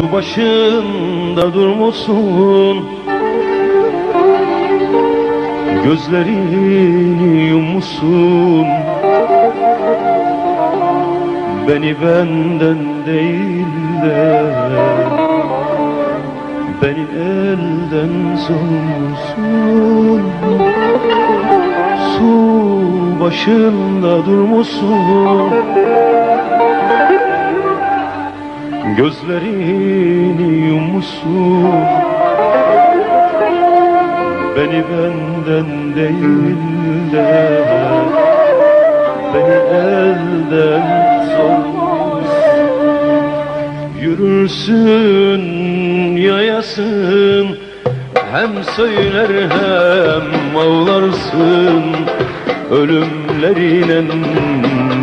Su başında durmuşsun, gözlerini yummuşsun. Beni benden değil de beni elden sormuşsun. Su başında durmuşsun, gözlerini yummuşsun. Beni benden değil de beni elden sormuşsun. Yürürsün yayasın, hem söyler hem ağlarsın. Ölümlerinin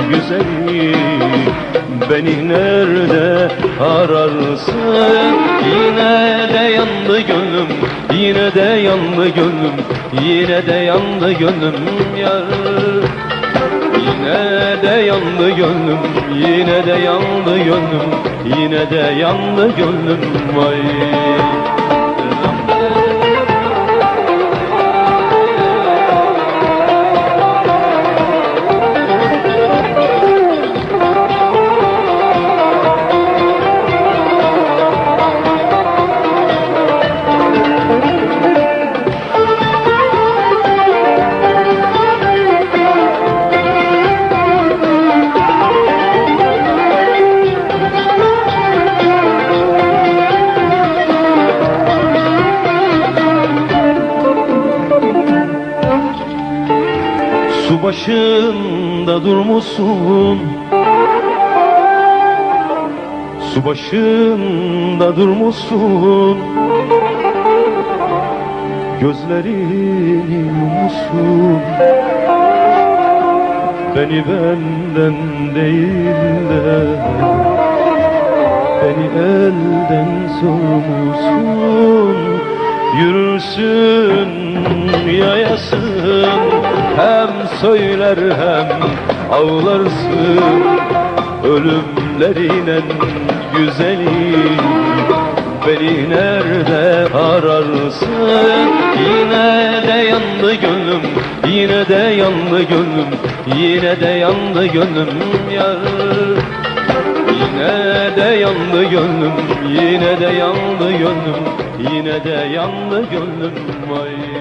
güzeli beni nerede ararsın? Yine de yandı gönlüm, yine de yandı gönlüm, yine de yandı gönlüm yar. Yine de yandı gönlüm, yine de yandı gönlüm, yine de yandı gönlüm vay. Su başında durmuşsun, su başında durmuşsun. Gözlerini yummuşsun. Beni benden değil de beni elden sormuşsun. Yürürsün yayasın, hem söyler hem ağlarsın. Ölümlerinin güzeli beni nerede ararsın? Yine de yandı gönlüm, yine de yandı gönlüm, yine de yandı gönlüm yar. Yine de yandı gönlüm, yine de yandı gönlüm, yine de yandı gönlüm vay.